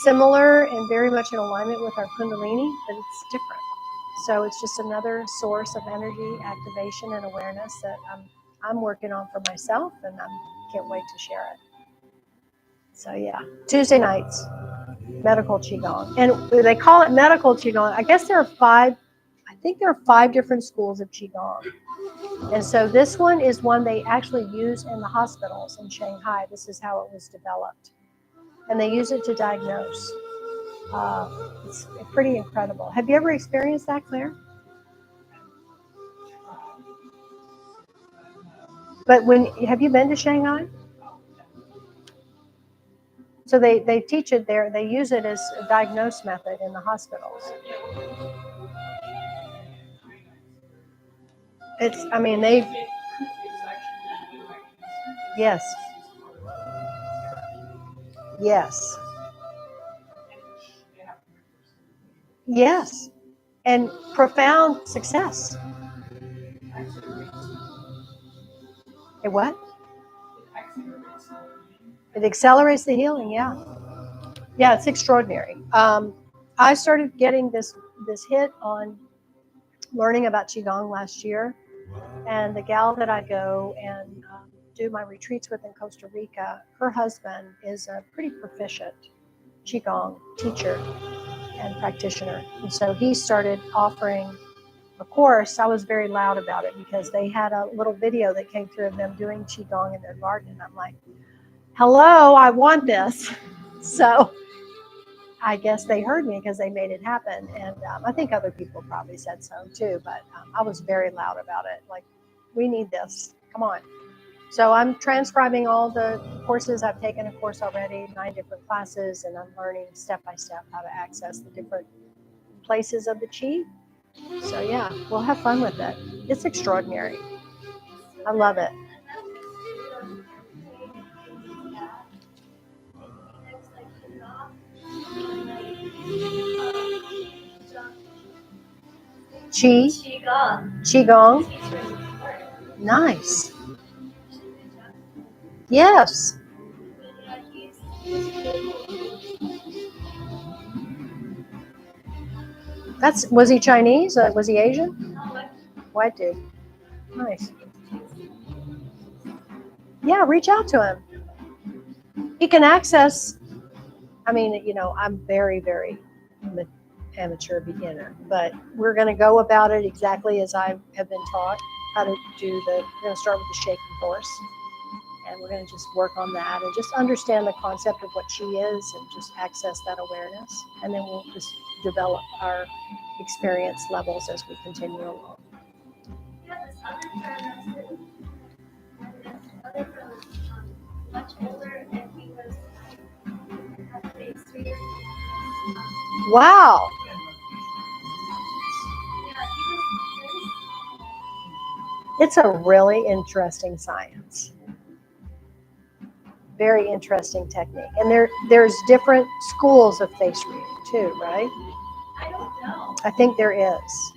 similar and very much in alignment with our Kundalini, but it's different. So it's just another source of energy, activation, and awareness that I'm working on for myself, and I can't wait to share it. So yeah, Tuesday nights, medical Qigong. And they call it medical Qigong. I guess there are 5 different schools of Qigong. And so this one is one they actually use in the hospitals in Shanghai. This is how it was developed. And they use it to diagnose. It's pretty incredible. Have you ever experienced that, Claire? But have you been to Shanghai? So they teach it there. They use it as a diagnose method in the hospitals. Yes. Yes. Yes. And profound success. It what? It accelerates the healing, yeah. Yeah, it's extraordinary. I started getting this hit on learning about Qigong last year. And the gal that I go and do my retreats with in Costa Rica, her husband is a pretty proficient Qigong teacher and practitioner. And so he started offering a course. I was very loud about it because they had a little video that came through of them doing Qigong in their garden. And I'm like, hello, I want this. So I guess they heard me because they made it happen. And I think other people probably said so too, but I was very loud about it. Like, we need this. Come on. So I'm transcribing all the courses. I've taken a course already, 9 different classes, and I'm learning step by step how to access the different places of the Qi. So yeah, we'll have fun with it. It's extraordinary. I love it. Qigong. Nice. Yes. Was he Chinese? Was he Asian? White dude. Nice. Yeah, reach out to him. He can access. I'm very, very amateur beginner, but we're going to go about it exactly as I have been taught how to do we're going to start with the shaking horse, and we're going to just work on that and just understand the concept of what Qi is and just access that awareness, and then we'll just develop our experience levels as we continue along. Much older, and he was at base 3 years old. Wow. It's a really interesting science. Very interesting technique. And there's different schools of face reading too, right? I don't know. I think there is.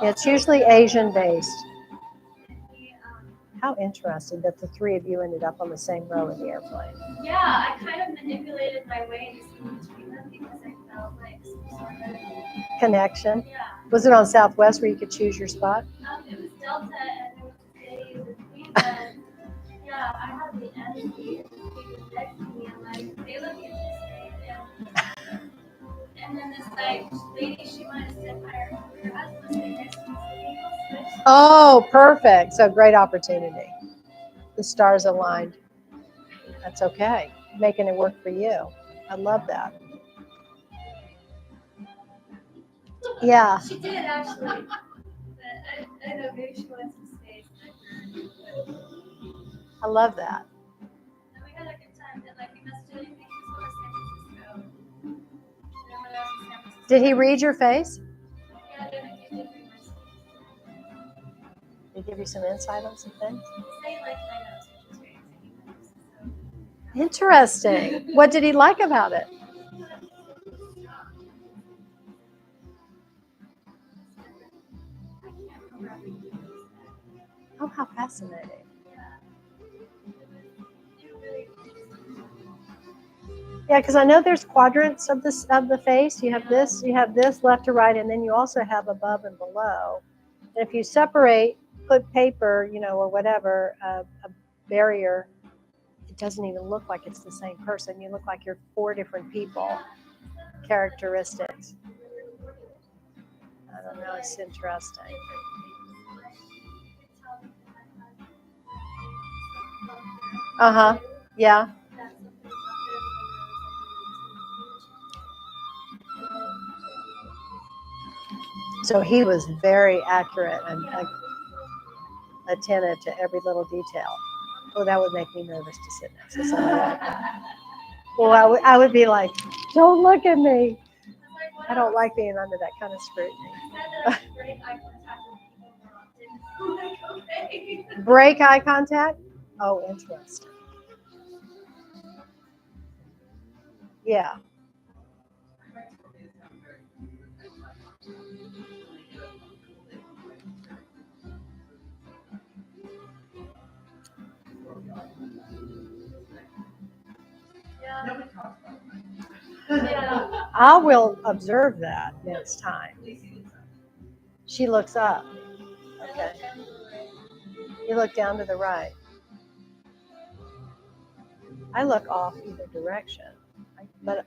It's usually Asian based. How interesting that the 3 of you ended up on the same row in the airplane. Yeah, I kind of manipulated my way into between them because I felt like some sort of connection. Yeah. Was it on Southwest where you could choose your spot? It was Delta, and there was a day with me, but yeah, I had the Oh, perfect. So great opportunity. The stars aligned. That's okay. Making it work for you. I love that. Yeah. She did actually. But I know maybe she went to space. I love that. And we had a good time. And like we missed anything. He was going to San Francisco. And when I was in San Francisco. Did he read your face? Yeah, he did read my face. Did he give you some insight on some things? Say like my nose, which is very exciting. Interesting. What did he like about it? Oh, how fascinating. Yeah, because I know there's quadrants of the face. You have this left to right, and then you also have above and below. And if you separate, put paper, or whatever, a barrier, it doesn't even look like it's the same person. You look like you're 4 different people, characteristics. I don't know. It's interesting. Uh-huh. Yeah. So he was very accurate and attentive to every little detail. Oh, that would make me nervous to sit next to somebody like that. Well, I would be like, don't look at me. I don't like being under that kind of scrutiny. Break eye contact? Oh, interesting. Yeah. I will observe that next time. She looks up. Okay. You look down to the right. I look off either direction, but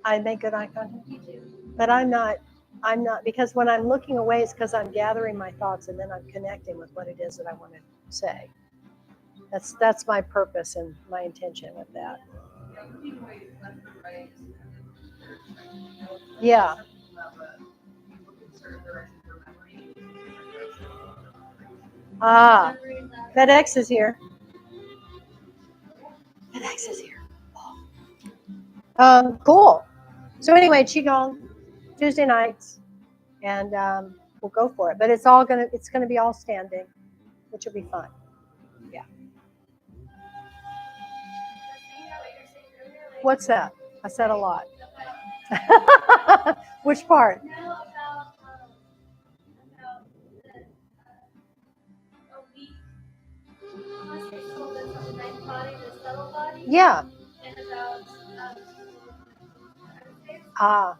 I make good eye contact. But I'm not, because when I'm looking away, it's because I'm gathering my thoughts and then I'm connecting with what it is that I want to say. That's my purpose and my intention with that. Yeah. Ah, FedEx is here. FedEx is here. Cool. So anyway, Qigong, Tuesday nights, and we'll go for it. But it's gonna be all standing, which will be fun. Yeah. What's that? I said a lot. Which part? Yeah. Ah.